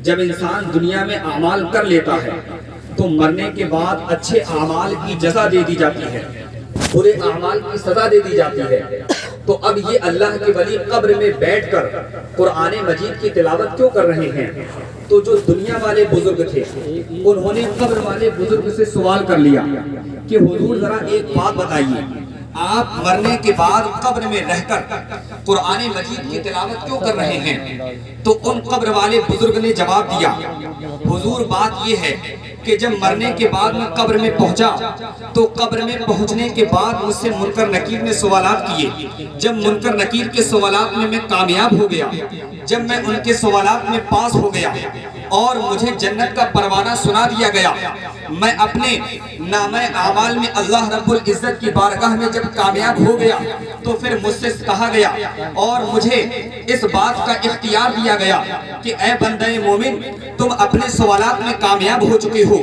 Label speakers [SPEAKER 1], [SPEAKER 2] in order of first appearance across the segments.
[SPEAKER 1] جب انسان دنیا میں اعمال کر لیتا ہے تو مرنے کے بعد اچھے اعمال کی جزا دے دی جاتی ہے، برے اعمال کی سزا دے دی جاتی ہے۔ تو اب یہ اللہ کے ولی قبر میں بیٹھ کر قرآن مجید کی تلاوت کیوں کر رہے ہیں؟ تو جو دنیا والے بزرگ تھے انہوں نے قبر والے بزرگ سے سوال کر لیا کہ حضور ذرا ایک بات بتائیے، آپ مرنے کے بعد قبر میں رہ کر قرآن مجید کی تلاوت کیوں کر رہے ہیں؟ تو ان قبر والے بزرگ نے جواب دیا، حضور بات یہ ہے کہ جب مرنے کے بعد میں قبر میں پہنچا تو قبر میں پہنچنے کے بعد مجھ سے منکر نکیر نے سوالات کیے۔ جب منکر نکیر کے سوالات میں کامیاب ہو گیا، جب میں ان کے سوالات میں پاس ہو گیا اور مجھے جنت کا پروانہ سنا دیا گیا، میں اپنے نامہ اعمال میں اللہ رب العزت کی بارگاہ میں جب کامیاب ہو گیا تو پھر مجھ سے کہا گیا اور مجھے اس بات کا اختیار دیا گیا کہ اے بندہ مومن، تم اپنے سوالات میں کامیاب ہو چکے ہو،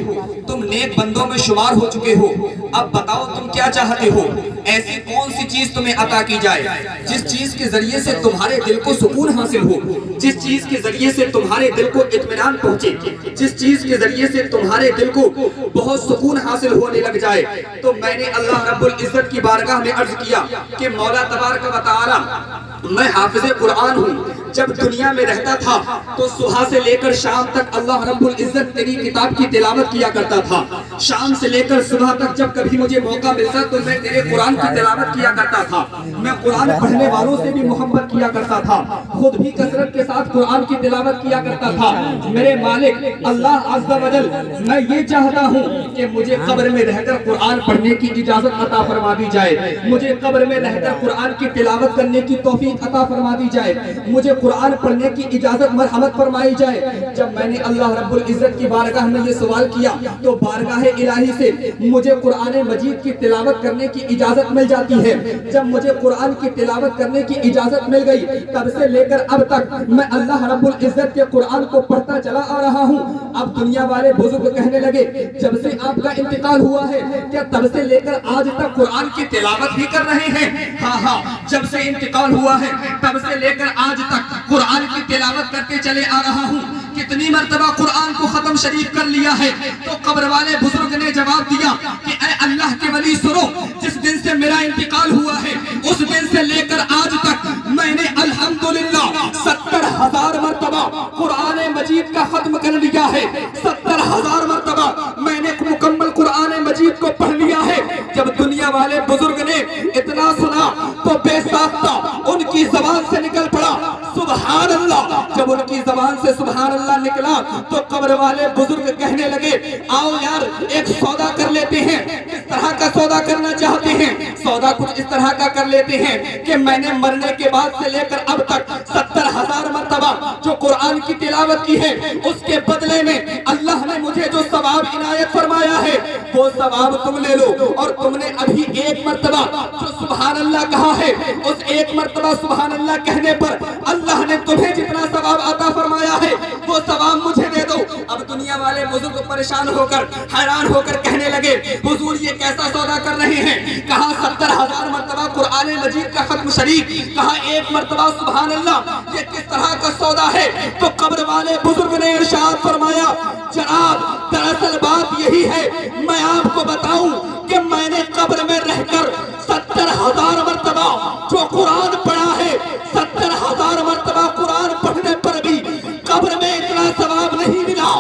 [SPEAKER 1] تم نیک بندوں میں شمار ہو چکے ہو، اب بتاؤ تم کیا چاہتے ہو؟ ایسی کون سی چیز تمہیں عطا کی جائے جس چیز کے ذریعے سے تمہارے دل کو سکون حاصل ہو، جس چیز کے ذریعے سے تمہارے دل کو اطمینان پہنچے، جس چیز کے ذریعے سے تمہارے دل کو بہت سکون حاصل ہونے لگ جائے؟ تو میں نے اللہ رب العزت کی بارگاہ میں عرض کیا کہ مولا تبارک و تعالی، میں حافظ قرآن ہوں، جب دنیا میں رہتا تھا تو صبح سے لے کر شام تک اللہ رب العزت تیری کتاب کی تلاوت کیا کرتا تھا، شام سے لے کر صبح تک جب کبھی مجھے موقع ملتا تو میں تیرے قرآن کی تلاوت کیا کرتا تھا، میں قرآن پڑھنے والوں سے بھی محبت کیا کرتا تھا، خود بھی کثرت کے ساتھ قرآن کی تلاوت کیا کرتا تھا۔ میرے مالک اللہ عز و جل، میں یہ چاہتا ہوں کہ مجھے قبر میں رہ کر قرآن پڑھنے کی اجازت عطا فرما دی جائے، مجھے قبر میں رہ کر قرآن کی تلاوت کرنے کی توفیق عطا فرما دی جائے، مجھے قرآن پڑھنے کی اجازت مرحمت فرمائی جائے۔ جب میں نے اللہ رب العزت کی بارگاہ میں یہ سوال کیا تو بارگاہ الہی سے مجھے قرآن مجید کی تلاوت کرنے کی اجازت مل جاتی ہے۔ جب مجھے قرآن کی تلاوت کرنے کی اجازت مل گئی تب سے لے کر اب تک میں اللہ رب العزت کے قرآن کو پڑھتا چلا آ رہا ہوں۔ اب دنیا والے بزرگ کہنے لگے جب سے آپ کا انتقال ہوا ہے کیا تب سے لے کر آج تک قرآن کی تلاوت بھی کر رہے ہیں؟ ہاں، جب سے انتقال ہوا ہے تب سے لے کر آج تک قرآن کی تلاوت کرتے چلے آ رہا ہوں۔ کتنی مرتبہ قرآن کو ختم شریف کر لیا ہے؟ تو قبر والے بزرگ نے جواب دیا کہ اے اللہ کے ولی سنو، جس دن سے میرا انتقال ہوا ہے اس دن سے لے کر آج تک میں نے الحمدللہ 70,000 مرتبہ قرآن مجید کا ختم کر لیا ہے، 70,000 مرتبہ میں نے مکمل قرآن مجید کو پڑھ لیا ہے۔ جب دنیا والے بزرگ نے اتنا سنا تو بے ساختہ ان کی زبان سے نکل پڑا سبحان اللہ۔ جب ان کی زبان سے سبحان اللہ نکلا تو قبر والے بزرگ کہنے لگے آؤ یار ایک سودا کر لیتے ہیں۔ کس طرح کا سودا کرنا چاہتے ہیں؟ سودا کچھ اس طرح کا کر لیتے ہیں کہ میں نے مرنے کے بعد سے لے کر اب تک 70,000 مرتبہ جو قرآن کی تلاوت کی ہے اس کے بدلے میں اللہ نے مجھے جو ثواب عنایت فرمایا ہے وہ ثواب تم لے لو، اور تم نے ابھی ایک مرتبہ جو سبحان اللہ کہا ہے اس ایک مرتبہ سبحان اللہ کہنے پر اللہ نے تمہیں جتنا ثواب عطا فرمایا ہے وہ ثواب مجھے دے دو۔ اب دنیا والے بزرگ پریشان ہو کر حیران ہو کر کہنے لگے حضور یہ کیسا سودا کر رہے ہیں؟ کہا 70,000 مرتبہ قرآن مجید کا ختم شریف، کہا ایک مرتبہ سبحان اللہ، یہ کس طرح کا سودا ہے؟ تو قبر والے بزرگ نے ارشاد فرمایا جناب دراصل بات یہی ہے، میں آپ کو بتاؤں کہ میں نے قبر میں رہ کر 70,000 مرتبہ جو قرآن پڑھا ہے، 70,000 مرتبہ قرآن پڑھنے پر بھی قبر میں اتنا ثواب نہیں ملا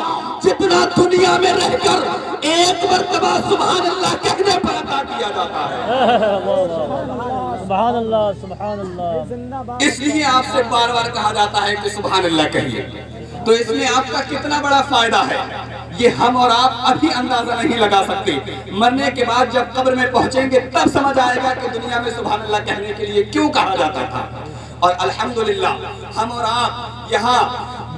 [SPEAKER 1] جتنا دنیا میں رہ کر ایک مرتبہ سبحان اللہ کہنے پر عطا کیا جاتا ہے۔
[SPEAKER 2] سبحان اللہ سبحان اللہ۔
[SPEAKER 1] اس لیے آپ سے بار بار کہا جاتا ہے کہ سبحان اللہ کہیے، تو اس میں آپ کا کتنا بڑا فائدہ ہے یہ ہم اور آپ ابھی اندازہ نہیں لگا سکتے۔ مرنے کے بعد جب قبر میں پہنچیں گے تب سمجھ آئے گا کہ دنیا میں سبحان اللہ کہنے کے لیے کیوں کہا جاتا تھا۔ اور الحمدللہ ہم اور آپ یہاں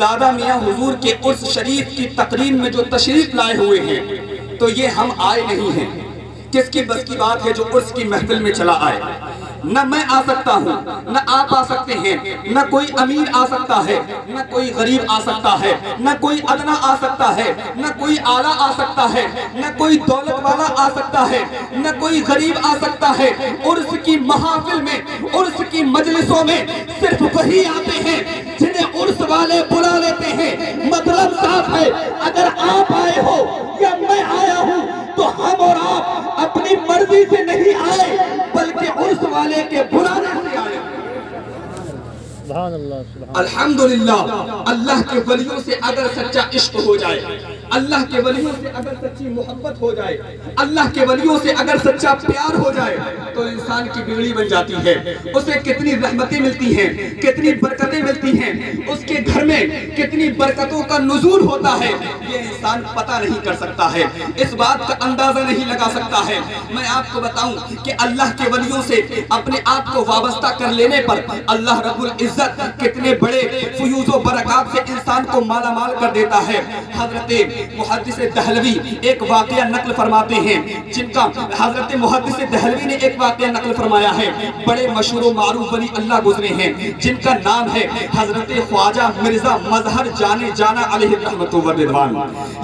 [SPEAKER 1] دادا میاں حضور کے عرس شریف کی تقریب میں جو تشریف لائے ہوئے ہیں تو یہ ہم آئے نہیں ہیں، کس کی بس کی بات ہے جو عرس کی محفل میں چلا آئے؟ نہ میں آ سکتا ہوں، نہ آپ آ سکتے ہیں، نہ کوئی امیر آ سکتا ہے، نہ کوئی غریب آ سکتا ہے، نہ کوئی ادنا آ سکتا ہے، نہ کوئی اعلیٰ آ سکتا ہے، نہ کوئی دولت والا آ سکتا ہے، نہ کوئی غریب آ سکتا ہے۔ عرس کی محافل میں، عرس کی مجلسوں میں صرف وہی آتے ہیں جنہیں عرس والے بلا لیتے ہیں۔ مطلب الحمدللہ اللہ کے ولیوں سے اگر سچا عشق ہو جائے، اللہ کے ولیوں سے اگر سچی محبت ہو جائے، اللہ کے ولیوں سے اگر سچا پیار ہو جائے تو انسان کی بگڑی بن جاتی ہے۔ اسے کتنی رحمتیں ملتی ہیں، کتنی برکتیں ملتی ہیں، اس کے گھر میں کتنی برکتوں کا نزول ہوتا ہے، یہ انسان پتہ نہیں کر سکتا ہے، اس بات کا اندازہ نہیں لگا سکتا ہے۔ میں آپ کو بتاؤں کہ اللہ کے ولیوں سے اپنے آپ کو وابستہ کر لینے پر اللہ رب العزت کتنے بڑے فیوز و برکات سے انسان کو مالا مال کر دیتا ہے۔ حضرت محدث دہلوی ایک واقعہ نقل فرماتے ہیں، جن کا حضرت محدث دہلوی نے ایک واقعہ نقل فرمایا ہے۔ بڑے مشہور و معروف ولی اللہ گزرے ہیں جن کا نام ہے حضرت خواجہ مرزا مظہر جانے جانا علیہ رحمت و رضوان۔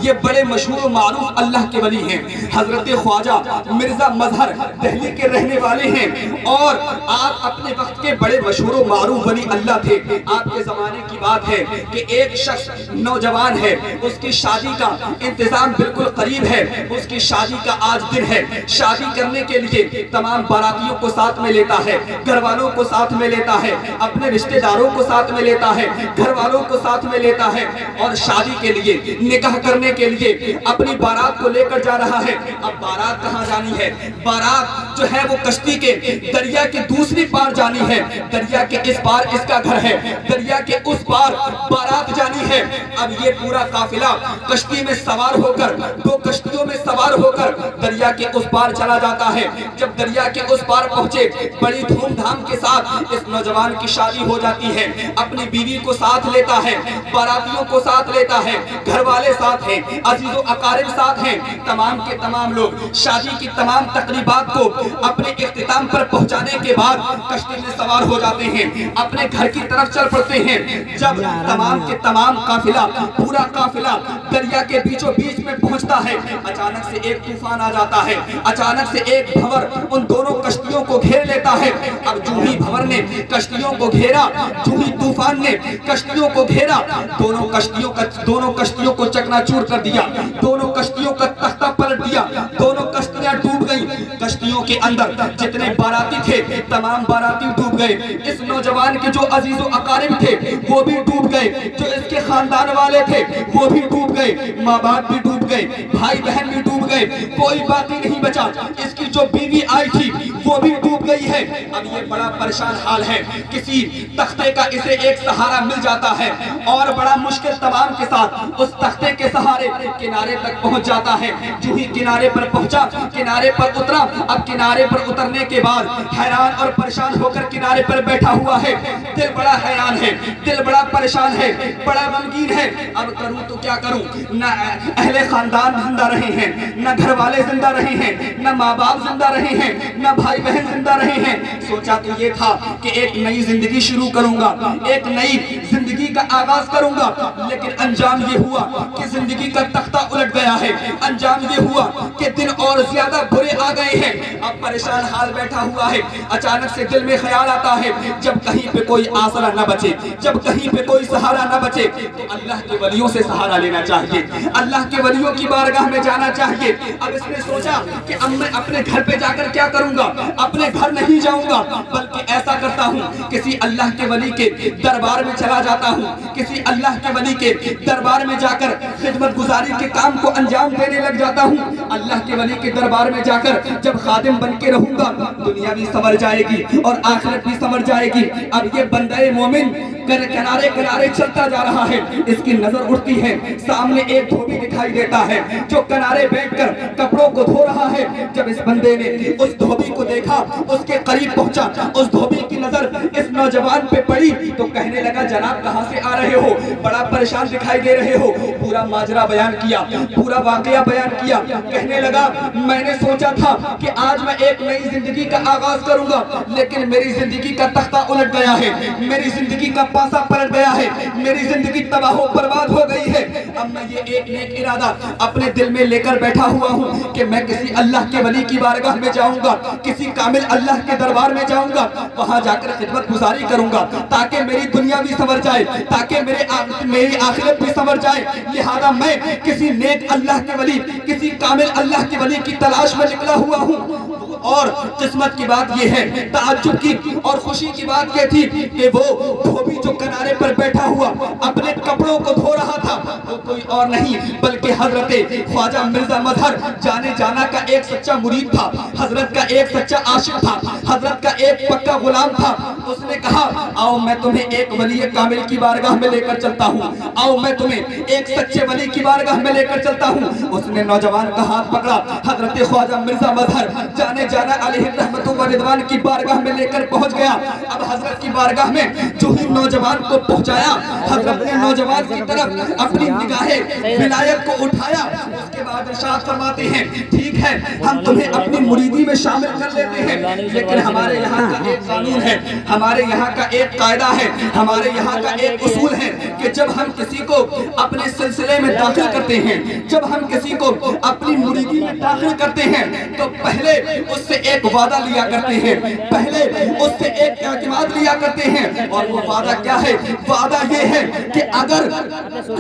[SPEAKER 1] یہ بڑے مشہور و معروف اللہ کے ولی ہیں۔ حضرت خواجہ مرزا مظہر دہلی کے رہنے والے ہیں اور آپ اپنے وقت کے بڑے مشہور و معروف ولی اللہ تھے۔ آپ کے زمانے کی بات ہے کہ ایک شخص نوجوان ہے، اس کی شادی کا انتظام بالکل قریب ہے، اس کی شادی کا آج دن ہے۔ شادی کرنے کے لیے تمام باراتیوں کو ساتھ میں لیتا ہے، گھر والوں کو ساتھ میں لیتا ہے، اپنے رشتہ داروں کو ساتھ میں لیتا ہے، گھر والوں کو ساتھ میں لیتا ہے اور شادی کے لیے نکاح کرنے کے لیے اپنی بارات کو لے کر جا رہا ہے۔ اب بارات کہاں جانی ہے؟ بارات جو ہے وہ کشتی کے دریا کے دوسری پار جانی ہے۔ دریا کے اس پار اس کا گھر ہے، دریا کے اس پار بارات جانی ہے۔ اب یہ پورا قافلہ کشتی میں سوار ہو کر، دو کشتیوں میں سوار ہو کر دریا کے اس پار چلا جاتا ہے۔ جب دریا کے اس پار پہنچے، بڑی دھوم دھام کے ساتھ اس نوجوان کی شادی ہو جاتی ہے۔ اپنی بیوی کو ساتھ لیتا ہے، باراتیوں کو ساتھ لیتا ہے، گھر والے ساتھ ہیں، عزیز و اقارب ساتھ ہیں، تمام کے تمام لوگ شادی کی تمام تقریبات کو اپنے اختتام پر پہنچانے کے بعد کشتی میں سوار ہو جاتے ہیں، اپنے گھر کی طرف چل پڑتے ہیں۔ جب تمام کے تمام قافلہ، پورا قافلہ دریا کے بیچوں بیچ میں پہنچتا ہے، اچانک سے ایک طوفان آ جاتا ہے، اچانک سے ایک بھنور ان دونوں کشتیوں کو گھیر لیتا ہے۔ اب جو ہی بھنور نے کشتیوں کو گھیرا، جو ہی طوفان نے کشتیوں کو گھیرا، دونوں کشتیوں کو چکنا چور کر دیا، دونوں کشتیوں کا تختہ پلٹ دیا، دونوں کشتیاں ڈوب گئیں۔ کشتیوں کے اندر جتنے باراتی تھے تمام باراتی ڈوب گئے، اس نوجوان کے جو عزیز و اقارب تھے وہ بھی ڈوب گئے، جو اس کے خاندان والے تھے وہ بھی ڈوب گئے، ماں باپ بھی ڈوب گئے، بھائی بہن بھی ڈوب گئے، کوئی باقی نہیں بچا۔ اس کی جو بیوی آئی تھی وہ بھی ڈوب گئی ہے۔ اب یہ بڑا پریشان حال ہے، کسی تختے کا اسے ایک سہارا مل جاتا ہے اور بڑا مشکل تمام کے ساتھ اس تختے کے سہارے کنارے تک پہنچ جاتا ہے۔ جو ہی کنارے پر پہنچا، کنارے پر اترا، اب کنارے پر اترنے کے بعد حیران اور پریشان ہو کر کنارے پر بیٹھا ہوا ہے، دل بڑا حیران ہے، دل بڑا پریشان ہے، بڑا غمگین ہے۔ اب کروں تو کیا کروں؟ نہ اہل خاندان زندہ رہے ہیں، نہ گھر والے زندہ رہے ہیں، نہ ماں باپ زندہ رہے ہیں، نہ بھائی بہن زندہ رہے ہیں۔ سوچا تو یہ تھا کہ ایک نئی زندگی شروع کروں گا، ایک نئی زندگی کا آغاز کروں گا، لیکن انجام یہ ہوا کہ زندگی کا تختہ الٹ گیا ہے، انجام یہ ہوا کہ دن اور زیادہ برے آ گئے ہیں۔ اب پریشان حال بیٹھا ہوا ہے، اچانک سے دل میں خیال آتا ہے جب کہیں پہ کوئی آسرا نہ بچے، جب کہیں پہ کوئی سہارا نہ بچے تو اللہ کے ولیوں سے سہارا لینا چاہیے، اللہ کے ولیوں کی بارگاہ میں جانا چاہیے۔ اب اس نے سوچا کہ اب میں اپنے گھر پہ جا کر کیا کروں گا؟ اپنے گھر نہیں جاؤں گا، بلکہ ایسا کرتا ہوں کسی اللہ کے ولی کے دربار میں چلا جاتا ہوں، کسی اللہ کے ولی کے دربار میں جا کر خدمت گزاری کے کام کو انجام دینے لگ جاتا ہوں۔ اللہ کے ولی کے دربار میں جا کر جب خادم بن کے رہوں گا، دنیا بھی سنور جائے گی اور آخرت بھی سنور جائے گی۔ اب یہ بندہ مومن کنارے کنارے چلتا جا رہا ہے، اس کی نظر اٹھتی ہے، سامنے ایک دھوبی دکھائی دیتا ہے جو کنارے بیٹھ کر کپڑوں کو دھو رہا ہے۔ جب اس بندے نے اس دھوبی کو دیکھا، اس کے قریب پہنچا، اس دھوبی کی نظر اس نوجوان پہ پڑی تو کہنے لگا جناب کہاں سے آ رہے ہو؟ بڑا پریشان دکھائی دے رہے ہو۔ پورا ماجرا بیان کیا، پورا واقعہ بیان کیا، کہنے لگا میں نے سوچا تھا کہ آج میں ایک نئی زندگی کا آغاز کروں گا، لیکن میری زندگی کا تختہ الٹ گیا ہے، میری زندگی کا پاسا پلٹ گیا ہے، میری زندگی تباہ و برباد ہو گئی ہے۔ اب میں یہ ایک نیک ارادہ اپنے دل میں لے کر بیٹھا ہوا ہوں کہ میں کسی اللہ کے ولی کی بارگاہ میں جاؤں گا، کسی کامل اللہ کے دربار میں جاؤں گا، وہاں جا کر خدمت گزاری کروں گا تاکہ میری دنیا بھی سنور جائے، تاکہ میری آخرت بھی سنور جائے۔ لہذا میں کسی نیک اللہ کے ولی، کسی کامل اللہ کے ولی کی تلاش میں نکلا ہوا ہوں۔ اور قسمت کی بات یہ ہے، تعجب کی اور خوشی کی بات یہ تھی کہ وہ دھوبی جو کنارے پر بیٹھا ہوا اپنے کپڑوں کو دھو رہا تھا وہ کوئی اور نہیں بلکہ حضرت خواجہ مرزا مظہر جانے جانا کا ایک سچا مرید تھا، حضرت کا ایک سچا عاشق تھا، حضرت کا ایک پکا غلام تھا۔ اس نے کہا آؤ میں تمہیں ایک ولی کامل کی بارگاہ میں لے کر چلتا ہوں، آؤ میں تمہیں ایک سچے ولی کی بارگاہ میں لے کر چلتا ہوں۔ اس نے نوجوان کا ہاتھ پکڑا، حضرت خواجہ مرزا مظہر جانے جانا علیہ الرحمت و رضوان کی بارگاہ میں لے کر پہنچ گیا۔ اب حضرت کی بارگاہ میں جو ہی نوجوان کو پہنچایا، حضرت نے نوجوان کی طرف اپنی نگاہ ولایت کو اٹھایا، اس کے بعد ارشاد فرماتے ہیں ٹھیک ہے ہم تمہیں اپنی مریدی میں شامل کر لیتے ہیں، لیکن ہمارے یہاں کا ایک قانون ہے، ہمارے یہاں کا ایک قاعدہ ہے، ہمارے یہاں کا ایک اصول ہے کہ جب ہم کسی کو اپنے سلسلے میں داخل کرتے ہیں، جب ہم کسی کو اپنی مریدی میں داخل کرتے ہیں تو پہلے اس سے ایک وعدہ لیا کرتے ہیں، پہلے اس سے ایک اعتماد لیا کرتے ہیں، اور وہ وعدہ کیا ہے؟ وعدہ یہ ہے کہ اگر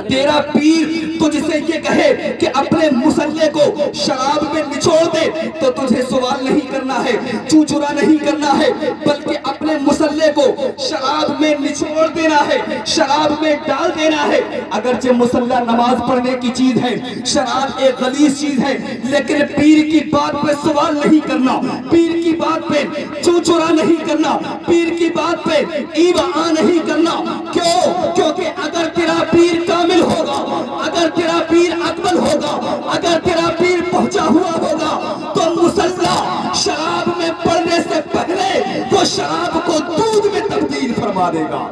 [SPEAKER 1] تیرا پیر تجھ سے یہ کہے کہ اپنے مسلح کو شراب میں نچوڑ دے تو تجھے سوال نہیں کرنا ہے، چوچرا نہیں کرنا ہے، بلکہ اپنے مسلح کو شراب میں نچوڑ دینا ہے، شراب میں ڈال دینا ہے۔ اگرچہ مسلح نماز پڑھنے کی چیز ہے، شراب ایک غلیظ چیز ہے، لیکن پیر کی بات پہ سوال نہیں کرنا، پیر کی بات پہ چوچرا نہیں کرنا، پیر کی بات پہ ایوا نہیں کرنا۔ کیوں؟ کیونکہ اگر تیرا پیر کامل ہوگا، اگر تیرا پیر اکمل ہوگا، اگر تیرا پیر پہنچا ہوا ہوگا تو مسلح شراب میں پڑنے سے پہلے وہ شراب کو دودھ میں تبدیل فرما دے گا۔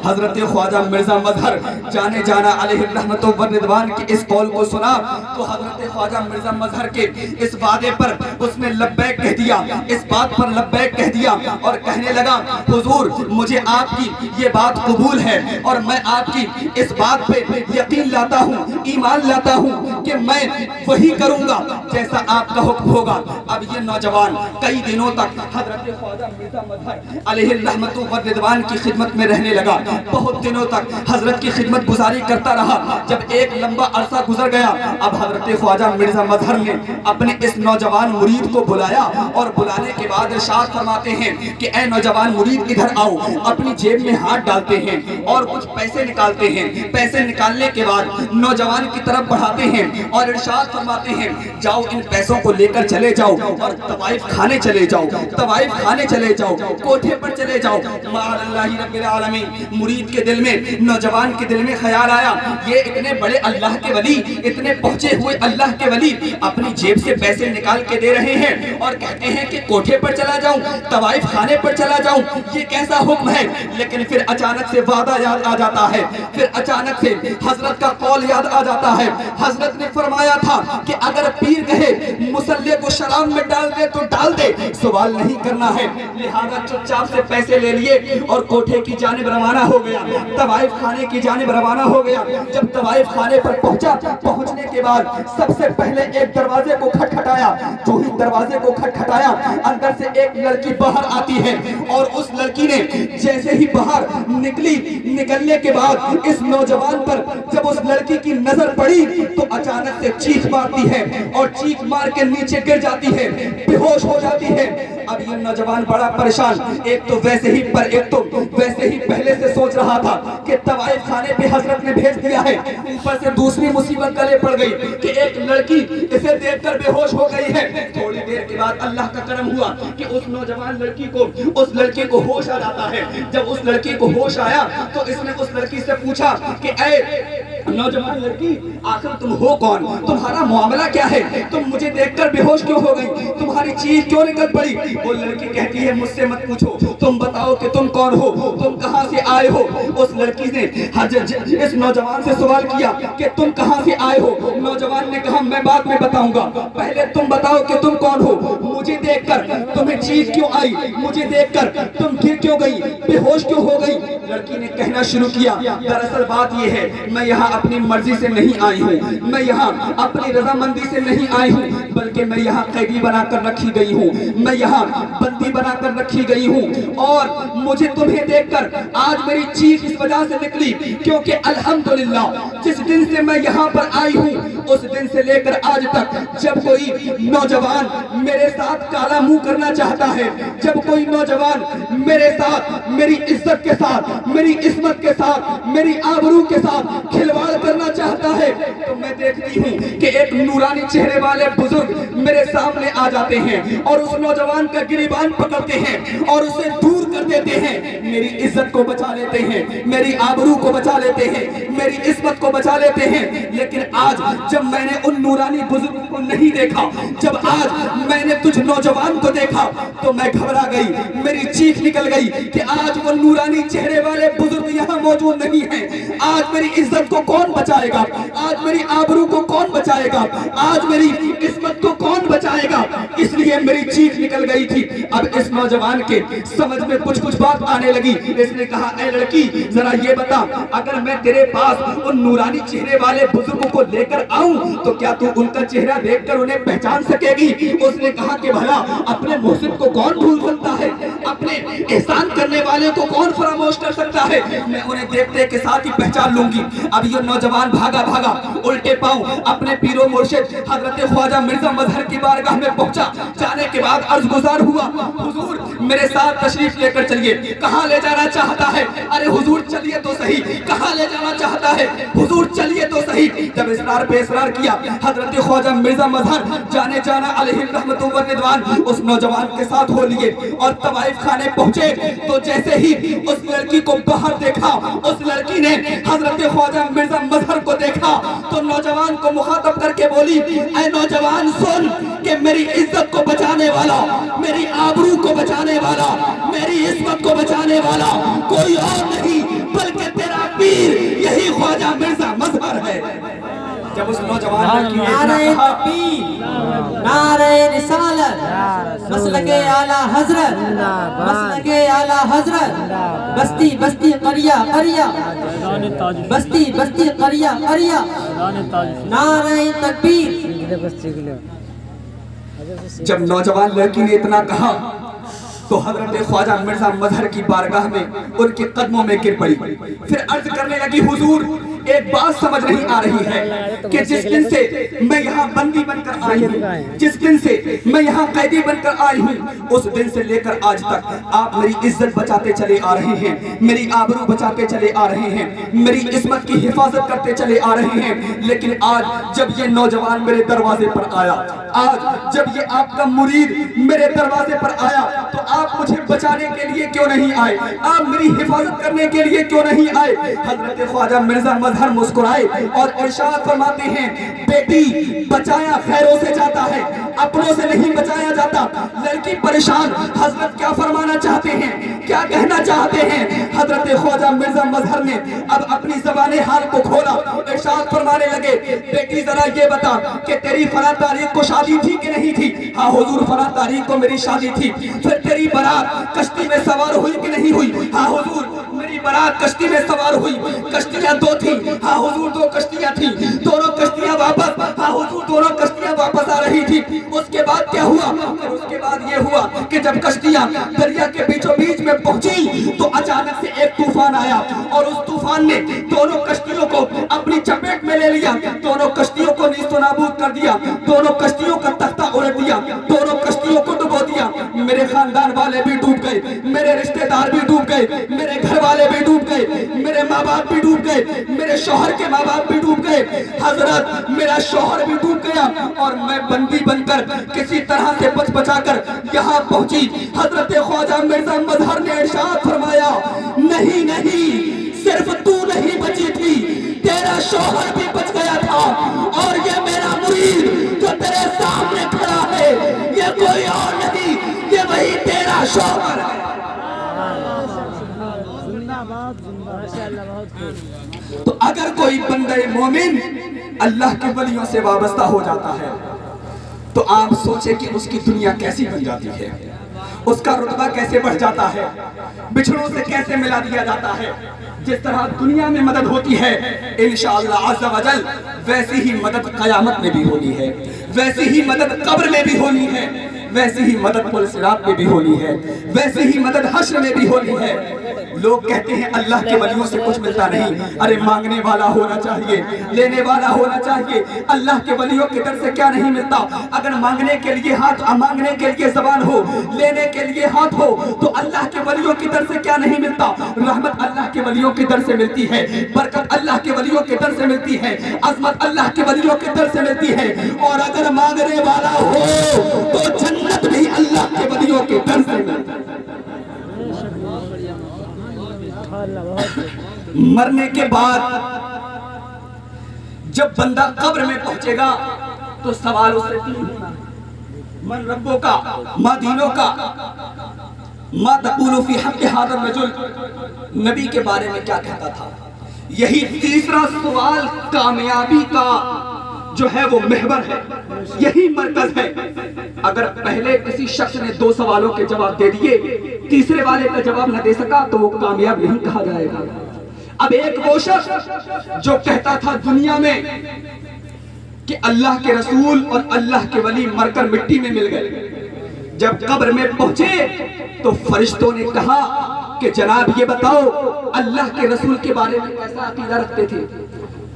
[SPEAKER 1] حضرت خواجہ مرزا مظہر جانے جانا علیہ الرحمت و رضوان کی اس قول کو سنا تو حضرت خواجہ مرزا مظہر کے اس وعدے پر اس نے لبیک کہہ دیا، اس بات پر لبیک کہہ دیا اور کہنے لگا حضور مجھے آپ کی یہ بات قبول ہے اور میں آپ کی اس بات پہ یقین لاتا ہوں، ایمان لاتا ہوں کہ میں وہی کروں گا جیسا آپ کا حکم ہوگا۔ اب یہ نوجوان کئی دنوں تک حضرت خواجہ مرزا مظہر علیہ الرحمت و رضوان کی خدمت میں رہنے لگا، بہت دنوں تک حضرت کی خدمت گزاری کرتا رہا۔ جب ایک لمبا عرصہ گزر گیا اب حضرت خواجہ مرزا مظہر نے اپنے اس نوجوان مرید کو بلایا اور بلانے کے بعد ارشاد فرماتے ہیں کہ اے نوجوان مرید ادھر آؤ۔ اپنی جیب میں ہاتھ ڈالتے ہیں اور کچھ پیسے نکالتے ہیں، پیسے نکالنے کے بعد نوجوان کی طرف بڑھاتے ہیں اور ارشاد فرماتے ہیں جاؤ ان پیسوں کو لے کر چلے جاؤ اور طوائف کھانے چلے جاؤ، طوائف کھانے چلے جاؤ، کوٹھے پر چلے جاؤ۔ مع اللہ رب العالمین مرید کے دل میں، نوجوان کے دل میں خیال آیا یہ اتنے بڑے اللہ کے ولی، اتنے پہنچے ہوئے اللہ کے ولی اپنی جیب سے پیسے نکال کے دے رہے ہیں اور کہتے ہیں کہ کوٹھے پر چلا جاؤں، طوائف خانے پر چلا جاؤں، یہ کیسا حکم ہے؟ لیکن پھر اچانک سے وعدہ یاد آ جاتا ہے، پھر اچانک سے حضرت کا قول یاد آ جاتا ہے۔ حضرت نے فرمایا تھا کہ اگر پیر کہے مسلح کو شراب میں ڈال دے تو ڈال دے، سوال نہیں کرنا ہے۔ لہذا چپ چاپ سے پیسے لے لیے اور کوٹھے کی جانب روانہ ہو گیا، طوائف خانے کی جانب روانہ ہو گیا۔ جب طوائف خانے پر پہنچا، پہنچنے کے بعد سب سے پہلے ایک دروازے کو کھٹکھٹایا، جو ہی دروازے کو کھٹکھٹایا اندر سے ایک لڑکی باہر آتی ہے اور اس لڑکی نے جیسے ہی باہر نکلی، نکلنے کے بعد اس نوجوان پر جب اس لڑکی کی نظر پڑی تو اچانک سے چیخ مارتی ہے اور چیخ مار کے نیچے گر جاتی ہے، بے ہوش ہو جاتی ہے۔ اب یہ نوجوان بڑا پریشان، ایک تو ویسے ہی پہلے سے سوچ رہا تھا کہ طوائف خانے پہ حضرت نے بھیج دیا ہے، اوپر سے دوسری مصیبت گلے پڑ گئی کہ ایک لڑکی اسے دیکھ کر بے ہوش ہو گئی ہے۔ تھوڑی دیر کے بعد اللہ کا کرم ہوا کہ اس نوجوان لڑکی کو ہوش آ جاتا ہے۔ جب اس لڑکی کو ہوش آیا تو اس نے اس لڑکی سے پوچھا کہ اے نوجوان لڑکی آخر تم ہو کون، تمہارا معاملہ کیا ہے، تم مجھے دیکھ کر بے ہوش کیوں ہو گئی، تمہاری چیخ کیوں نکل پڑی؟ وہ لڑکی کہتی ہے مجھ سے مت پوچھو، تم بتاؤ کہ تم کون ہو، تم کہاں سے آئے ہو؟ اس لڑکی نے اس نوجوان سے سوال کیا کہ تم کہاں سے آئے ہو؟ نوجوان نے کہا میں بعد میں بتاؤں گا، پہلے تم بتاؤ کہ تم کون ہو، مجھے دیکھ کر تمہیں چیخ کیوں آئی، مجھے دیکھ کر تم گر کیوں گئی، بے ہوش کیوں ہو گئی؟ لڑکی نے کہنا شروع کیا دراصل بات یہ ہے میں یہاں اپنی مرضی سے نہیں آئی ہوں، میں یہاں اپنی رضامندی سے نہیں آئی ہوں، بلکہ میں یہاں قیدی بنا کر رکھی گئی ہوں، میں یہاں بندی بنا کر رکھی گئی ہوں۔ اور مجھے تمہیں دیکھ کر آج میری چیخ اس وجہ سے نکلی کیونکہ الحمدللہ جس دن سے میں یہاں پر آئی ہوں اس دن سے لے کر آج تک جب کوئی نوجوان میرے ساتھ کالا منہ کرنا چاہتا ہے، جب کوئی نوجوان میرے ساتھ، میری عزت کے ساتھ، میری عصمت کے ساتھ، میری آبرو کے ساتھ کھلواڑ کرنا چاہتا ہے، تو میں دیکھتی ہوں کہ ایک نورانی چہرے والے بزرگ میرے سامنے آ جاتے ہیں اور اس نوجوان کا گریبان پکڑتے ہیں اور اسے دور کر دیتے ہیں، میری عزت کو بچا لیتے ہیں، میری آبرو کو بچا لیتے ہیں، میری عصمت کو بچا لیتے ہیں۔ لیکن آج جب میں نے ان نورانی بزرگ کو نہیں دیکھا، جب آج میں نے تجھ نوجوان کو دیکھا تو میں گھبرا گئی، میری چیخ نکل گئی کہ آج وہ نورانی چہرے والے بزرگ یہاں موجود نہیں ہیں، آج میری عزت کو کون بچائے گا، آج میری آبرو کو کون بچائے گا، آج میری عصمت کو کون بچائے گا، اس لیے میری چیخ نکل گئی تھی۔ اب اس نوجوان کے سمجھ میں کچھ بات آنے لگی، اس نے کہا اے لڑکی ذرا یہ بتا، اگر میں تیرے پاس ان نورانی چہرے والے بزرگوں کو لے کر آؤں تو کیا تو ان کا چہرہ دیکھ کر انہیں پہچان سکے گی؟ اس نے کہا کہ بھلا اپنے محسن کو کون بھول سکتا ہے، اپنے احسان کرنے والے کو کون فراموش کر سکتا ہے، میں انہیں دیکھتے کے ساتھ ہی پہچان لوں گی۔ اب یہ نوجوان بھاگا الٹے پاؤں اپنے پیر و مرشد حضرت خواجہ مرزا مظہر کی بارگاہ میں پہنچا، جانے کے بعد عرض گزار ہوا حضور میرے ساتھ تشریف لے کر چلیے، کہاں لے جانا چاہتا ہے؟ ارے حضور چلیے تو صحیح، کہاں لے جانا چاہتا ہے؟ حضور چلیے تو صحیح۔ جب اصرار پہ اصرار کیا حضرت خواجہ مرزا مظہر جانے جانا علیہ الرحمت و رضوان اس نوجوان کے ساتھ ہو لیے اور طوائف خانے پہنچے تو جیسے ہی اس لڑکی کو باہر دیکھا، اس لڑکی نے حضرت خواجہ مرزا مظہر کو دیکھا تو نوجوان کو مخاطب کر کے بولی اے نوجوان سن کہ میری عزت کو بچانے والا، میری آبرو کو بچانے والا، میری عصمت کو بچانے والا کوئی اور نہیں بلکہ تیرا پیر یہی خواجہ مرزا مظہر ہے۔ جب اس نوجوان لڑکی نے اتنا کہا،
[SPEAKER 3] نعرہ رسالت، مسلک اعلیٰ حضرت، مسلک اعلیٰ حضرت، بستی بستی قریہ قریہ، بستی بستی قریہ قریہ، نعرہ تکبیر۔
[SPEAKER 1] جب نوجوان لڑکی نے اتنا کہا تو حضرت خواجہ مرزا مظہر کی بارگاہ میں ان کے قدموں میں گر پڑی، پھر عرض کرنے لگی حضور ایک بات سمجھ نہیں آ رہی ہے کہ جس دن سے میں یہاں بندی بن کر آئی ہوں، جس دن سے میں یہاں قیدی بن کر آئی ہوں، اس دن سے لے کر آج تک آپ میری عزت بچاتے چلے آ رہے ہیں، میری آبرو بچاتے چلے آ رہے ہیں، میری عصمت کی حفاظت کرتے چلے آ رہے ہیں، لیکن آج جب یہ نوجوان میرے دروازے پر آیا، آج جب یہ آپ کا مرید میرے دروازے پر آیا تو آپ مجھے بچانے کے لیے کیوں نہیں آئے، آپ میری حفاظت کرنے کے لیے کیوں نہیں آئے؟ حضرت خواجہ مرزا مظہر مسکرائے اور ارشاد فرماتے ہیں بیٹی بچایا خیروں سے جاتا ہے، اپنوں سے نہیں بچایا جاتا۔ لڑکی پریشان، حضرت کیا فرمانا چاہتے ہیں، کیا کہنا چاہتے ہیں؟ حضرت خواجہ مرزا مظہر نے اب اپنی زبان حال کو کھولا، ارشاد فرمانے لگے بیٹی ذرا یہ بتا کہ تیری فلاں تاریخ کو شادی تھی کہ نہیں تھی؟ ہاں حضور فلاں تاریخ کو میری شادی تھی۔ پھر تیری برات کشتی میں سوار ہوئی کہ نہیں ہوئی؟ ہاں حضور میری برات کشتی میں سوار ہوئی، کشتیاں دو تھیں، ہاں حضور دو کشتیاں تھیں، دونوں کشتیاں واپس، ہاں حضور دونوں کشتیاں واپس آ رہی تھی۔ اس کے بعد کیا ہوا؟ اس کے بعد یہ ہوا کہ جب کشتیاں دریا کے بیچوں بیچ میں پہنچی تو اچانک سے ایک طوفان آیا اور اس طوفان نے دونوں کشتیوں کو اپنی چپیٹ میں لے لیا، دونوں کشتیوں کو نیست و نابود کر دیا، دونوں کشتیوں کا تختہ الٹ دیا، دونوں کشتیوں کو ڈبو دیا۔ میرے خاندان والے بھی ڈوب گئے، میرے رشتہ دار بھی ڈوب گئے، میرے گھر والے بھی ڈوب گئے، میرے ماں باپ بھی ڈوب گئے، میرے شوہر کے ماں باپ بھی ڈوب گئے، حضرت میرا شوہر بھی ڈوب گیا اور میں بندی بن کر کسی طرح سے بچ بچا کر یہاں پہنچی۔ حضرت خواجہ مرزا مظہر نے ارشاد فرمایا نہیں نہیں، صرف تو نہیں بچی تھی، تیرا شوہر بھی بچ گیا تھا، اور یہ میرا مرید جو تیرے سامنے کھڑا ہے یہ کوئی اور نہیں، یہ وہی تیرا شوہر ہے۔ تو اگر کوئی بندہ مومن اللہ کے ولیوں سے وابستہ ہو جاتا ہے تو آپ سوچیں کہ اس کی دنیا کیسی بن جاتی ہے، اس کا رتبہ کیسے بڑھ جاتا ہے، بچھڑوں سے کیسے ملا دیا جاتا ہے۔ جس طرح دنیا میں مدد ہوتی ہے انشاءاللہ عز و جل ویسی ہی مدد قیامت میں بھی ہونی ہے، ویسی ہی مدد قبر میں بھی ہونی ہے، ویسی ہی مدد پل صراط میں بھی ہونی ہے، ویسی ہی مدد حشر میں بھی ہونی ہے۔ لوگ کہتے ہیں اللہ کے ولیوں سے کچھ ملتا نہیں، ارے مانگنے والا ہونا چاہیے، لینے والا ہونا چاہیے۔ اللہ کے ولیوں کے در سے کیا نہیں ملتا؟ اگر مانگنے کے لیے ہاتھ، مانگنے کے لیے زبان ہو، لینے کے لیے ہاتھ ہو، تو اللہ کے ولیوں کی در سے کیا نہیں ملتا؟ رحمت اللہ کے ولیوں کی در سے ملتی ہے، برکت اللہ کے ولیوں کے در سے ملتی ہے، عظمت اللہ کے ولیوں کے در سے ملتی ہے۔ اور اگر مانگنے والا ہو تو جنت بھی اللہ کے ولیوں کے در سے ملتی ہے۔ مرنے کے بعد جب بندہ قبر میں پہنچے گا تو سوال اس سے تین ہونا، من ربوں کا، ما دینوں کا، ما تقول فی حق ھذا الرجل، نبی کے بارے میں کیا کہتا تھا۔ یہی تیسرا سوال کامیابی کا جو ہے وہ محور ہے، یہی مرکز ہے۔ اگر پہلے کسی شخص نے 2 سوالوں کے جواب دے دیے، تیسرے والے کا جواب نہ دے سکا تو وہ کامیاب نہیں کہا جائے گا۔ اب ایک وہ شخص جو کہتا تھا دنیا میں کہ اللہ کے رسول اور اللہ کے ولی مر کر مٹی میں مل گئے، جب قبر میں پہنچے تو فرشتوں نے کہا کہ جناب یہ بتاؤ اللہ کے رسول کے بارے میں کیسا عقیدہ رکھتے تھے۔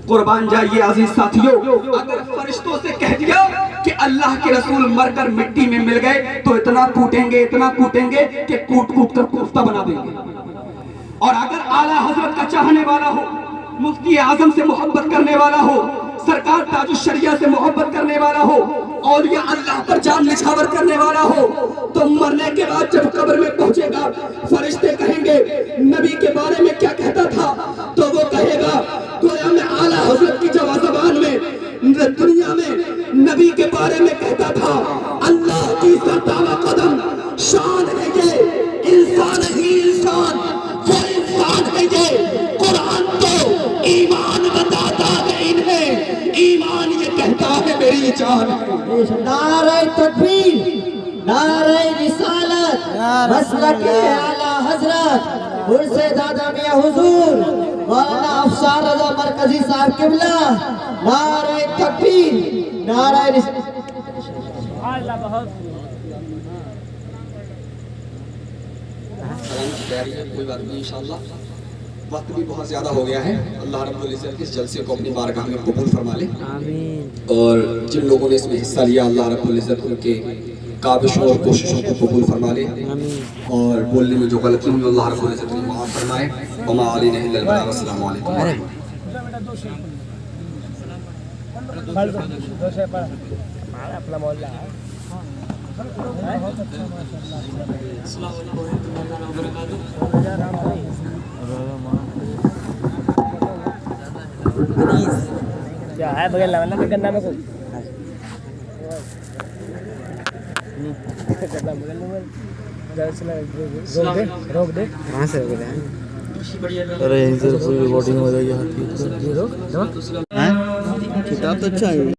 [SPEAKER 1] قربان جائیے عزیز ساتھیوں، اگر فرشتوں سے کہہ دیا کہ اللہ کے رسول مر کر مٹی میں مل گئے تو اتنا کوٹیں گے کہ کوٹ کوٹ کر کوفتہ بنا دیں گے۔ اور اگر اعلیٰ حضرت کا چاہنے والا ہو، مفتی اعظم سے محبت کرنے والا ہو، سرکار تاج الشریعہ سے محبت کرنے والا ہو، اولیاء اللہ پر جان نچھاور کرنے والا ہو، تو مرنے کے بعد جب قبر میں پہنچے گا فرشتے کہیں گے نبی کے بارے میں کیا کہتا تھا، تو وہ کہے گا گویا میں اعلیٰ حضرت کی زبان میں دنیا میں نبی کے بارے میں کہتا تھا اللہ کی سرتاوا قدم شان ہے یہ، انسان ہی انسان، وہ انسان ہے یہ، قرآن تو ایمان بتاتا ہے انہیں، ایمان یہ کہتا ہے میری جان ہے۔
[SPEAKER 3] نعرہ تکبیر، نعرہ رسالت، مسلک اعلیٰ حضرت مرشد دادا میاں حضور مولانا افسر رضا مرکزی صاحب قبلہ، نعرہ تکبیر، نعرہ رسالت۔
[SPEAKER 1] کوئی بات نہیں انشاءاللہ، وقت بھی بہت زیادہ ہو گیا ہے۔ اللہ رب العزت اس جلسے کو اپنی بارگاہ میں قبول فرما لے، اور جن لوگوں نے اس میں حصہ لیا اللہ رب العزت ان کے کاوشوں اور کوششوں کو قبول فرما لے، اور بولنے میں جو غلطی ہوئی اللہ رب العزت انہیں معاف فرمائے۔ وما علینا الا البلاغ، السلام علیکم۔
[SPEAKER 2] کیا ہے بغیر لگنا میں کرنا میں کو روک دے کہاں سے روک دے؟ ارے یہیں سے ریکارڈنگ ہو جائے گی، کتاب تو اچھا ہے۔